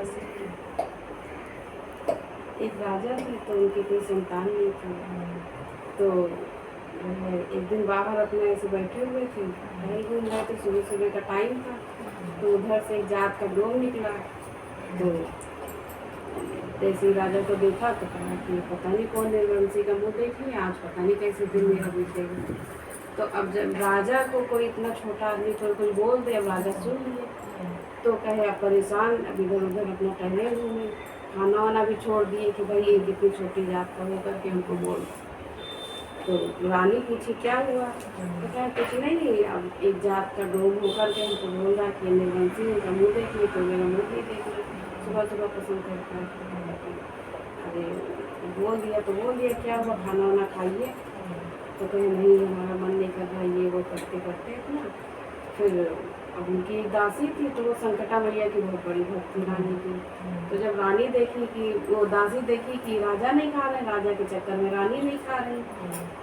से। एक राजा थे तो उनकी कोई संतान नहीं थी। तो जो है एक दिन बाहर अपने ऐसे बैठे हुए थे, टहल घूम रहे थे, सुबह सुबह का टाइम था। तो उधर से एक जात का डोम निकला। तो जैसे ही राजा को देखा तो कहा कि पता नहीं कौन निर्वंशी का मुँह देख लिया, आज पता नहीं कैसे दिन मेरा बीतेगा। तो अब जब राजा को कोई इतना छोटा आदमी कोई कुछ बोल दे, अब राजा सुन लिए तो कहे अब परेशान, अब इधर उधर अपना टहले घूमे, खाना वाना भी छोड़ दिए कि भाई ये कितनी छोटी जात का होकर के हमको बोल। तो रानी पूछी क्या हुआ, तो कहा कुछ नहीं, अब एक जात का डोम होकर के हमको बोल रहा कि निर्वंशी उनका मुँह देख ली तो मेरा मुँह भी देख ली, सुबह सुबह पसंद करता है। अरे बोल दिया तो बोल दिया, क्या हुआ, खाना वाना खाइए। तो कहे नहीं हमारा मन नहीं कर रहा, ये वो करते करते अपना। फिर अब उनकी एक दासी थी तो वो संकटा मैया की बहुत बड़ी भक्ति रानी की। तो जब रानी देखी कि वो दासी देखी कि राजा नहीं खा रहे, राजा के चक्कर में रानी नहीं खा रही,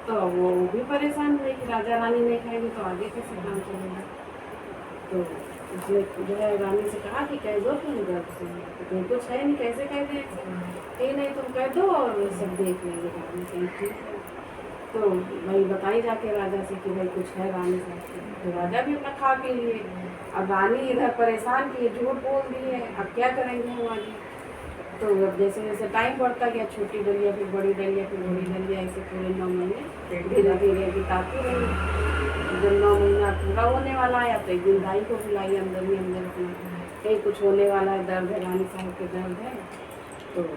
तो वो भी परेशान हुई कि राजा रानी नहीं खाएंगे तो आगे कैसे काम चलेगा। तो उसने जो है रानी से कहा कि कह दो तुम गर्व से, तो कहीं कुछ है नहीं, कैसे कह दें, कहीं नहीं तुम कह दो और सब देख लेंगे। रानी कहीं ठीक है। तो भाई बताई जाके राजा से कि भाई कुछ है रानी से। तो राजा भी अपना खा पी लिए। अब रानी इधर परेशान की झूठ बोल दी है, अब क्या करेंगे हम आगे। तो अब जैसे जैसे टाइम बढ़ता गया, छोटी डलिया फिर बड़ी डलिया फिर बड़ी डलिया, ऐसे पूरे 9 महीने धीरे धीरे बिताती रही। जब 9 महीना पूरा होने वाला है तो एक दिन दाई को बुलाई अंदर ही अंदर अपना, कहीं कुछ होने वाला है, दर्द है, रानी साहब के दर्द है। तो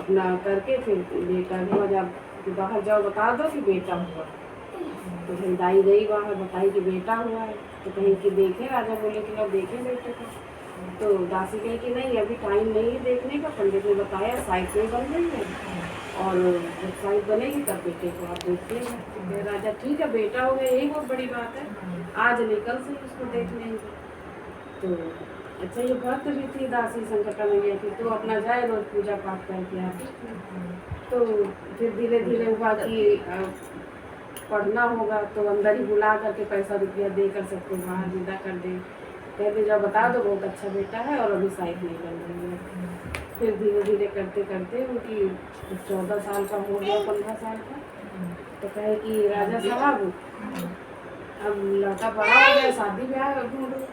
अपना करके फिर बेटा हुआ, जब बाहर जाओ बता दो कि बेटा हुआ। तो फिर दाई गई बाहर, बताई कि बेटा हुआ है। तो कहीं कि देखे, राजा बोले कि लोग देखे बेटे को। तो दासी कही कि नहीं अभी टाइम नहीं है देखने का, पंडित ने बताया साइड में बन रही है और जब साइड बनेगी तब बेटे को आप देखिएगा। तो राजा ठीक है बेटा हो गया, यही बहुत बड़ी बात है, आज नहीं कल से उसको देख लेंगे। तो अच्छा ये भक्त भी थी दासी संकटा मैया की, तो अपना जाए रोज पूजा पाठ करके आती। तो फिर धीरे धीरे हुआ कि पढ़ना होगा तो अंदर ही बुला करके पैसा रुपया दे कर सबको बाहर विदा कर दे, कहते जब बता दो बहुत अच्छा बेटा है और अभी साइड नहीं बन रही है। फिर धीरे धीरे करते करते उनकी 14 साल का हो गया, 15 साल का। तो कहे कि राजा साहब अब लड़का बड़ा हो गया, शादी ब्याह ढूंढो।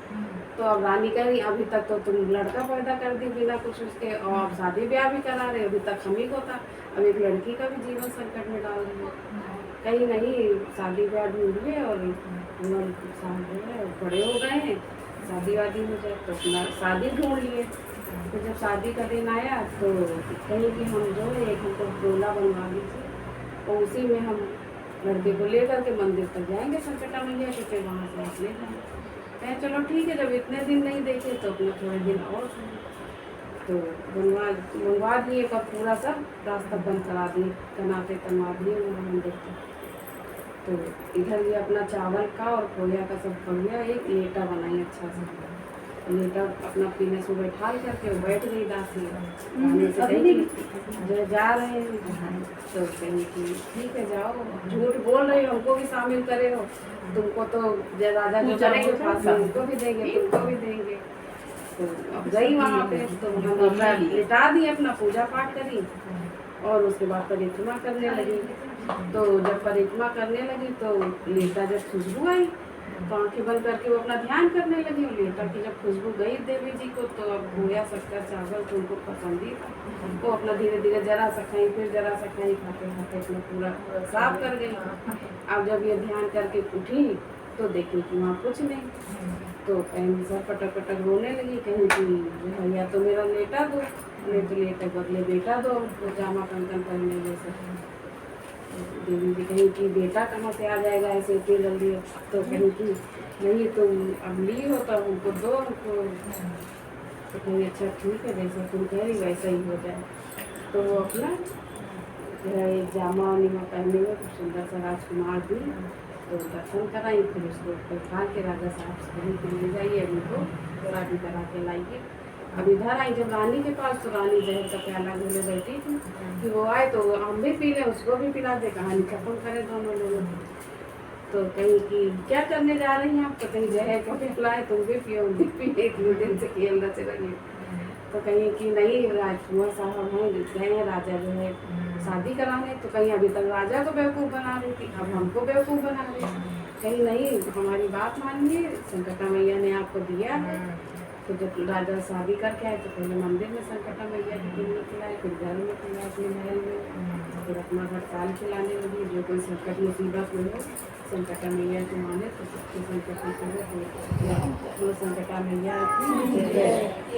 तो अब रानी कही अभी तक तो तुम लड़का पैदा कर दी बिना कुछ उसके, और शादी ब्याह भी करा रहे, अभी तक हम ही को था, अब एक लड़की का भी जीवन संकट में डाल रही है। कहीं नहीं शादी ब्याह ढूंढिए और हम साल जो है बड़े हो गए हैं, शादी वादी हो जाए। तो अपना शादी ढूंढ लिए। तो जब शादी का दिन आया तो कहीं कि हम जो है एक हमको डोला बनवा दीजिए और उसी में हम लड़के को लेकर के मंदिर तक जाएंगे संकटा मैया के, फिर वहाँ से आप ले जाएंगे। कहें चलो ठीक है, जब इतने दिन नहीं देखे तो अपने थोड़े दिन और तो बनवा दिए, का पूरा सब रास्ता बंद करा दिए, बनाते तनवा दिए वो मंदिर को। तो इधर भी अपना चावल का और खोया का सब बढ़िया एक लेटा बनाई अच्छा सा। लेटा अपना पीने से बैठा करके वो बैठ गई दासी, खाने से कही जो जा रहे हैं तो कहीं कि ठीक है जाओ, झूठ बोल रहे हो हमको भी शामिल करे हो, तुमको तो राजा जो करेंगे फांसी उनको भी देंगे तुमको भी देंगे। तो अब गई वहाँ पे तो वहाँ लिटा दी, अपना पूजा पाठ करी और उसके बाद परिक्रमा करने लगी। तो जब परिक्रमा करने लगी तो लेटा जब खुशबू आई तो आंखें बंद करके वो अपना ध्यान करने लगी। और लेटा की जब खुशबू गई देवी जी को तो अब खोया शक्कर चावल तो उनको पसंद ही था, वो अपना धीरे धीरे जरा सा खाई फिर जरा सा खाई, खाते खाते अपना पूरा साफ कर गई। अब जब ये ध्यान करके उठी तो देखी कि वहाँ कुछ नहीं। तो कहीं सर पटक पटक रोने लगी, कहीं कि भैया तो मेरा लेटा दो, नहीं तो लेटे बदले बेटा दो, तो जामा कंकन पहनने जैसे। देवी जी कहीं कि बेटा कहाँ से आ जाएगा ऐसे इतनी जल्दी। तो कहीं कि नहीं तुम अब ली हो तो हमको दो हमको। तो कहीं अच्छा ठीक है जैसा तुम कह रही वैसा ही हो जाए। तो वो अपना जो है जामा निमा पहने हुए खूब सुंदर सा राजकुमार भी तो दर्शन कराई, फिर उसको बैठा के राजा साहब से कहीं कि ले जाइए अभी को शादी करा के लाइए। अब इधर आई जब रानी के पास तो रानी जहर का प्याला धोले बैठी थी कि वो आए तो हम भी पी लें उसको भी पिला दे, कहानी खत्म करे दोनों लोगों की। तो कहीं कि क्या करने जा रही हैं आप, तो कहीं जहर को भी पिलाए तुम भी पियो हम भी पिए, 2 दिन से खेल रहे लगे। तो कहीं कि नहीं राजकुमार साहब हैं गए हैं राजा जो है शादी कराने, तो कहीं अभी तक राजा को बेवकूफ़ बना रही थी, अब हमको बेवकूफ़ बना रही थी। कहीं नहीं हमारी बात मानिए, संकटा मैया ने आपको दिया है। तो जब राजा शादी करके आए तो पहले मंदिर में संकटा मैया की खिलाए, फिर घर में खिलाए अपने महल में, फिर अपना हड़ताल खिलाने लगी। जो कोई संकट मुसीबत में हो संकटा मैया को माने तो सबके संकट में वो संकटा मैया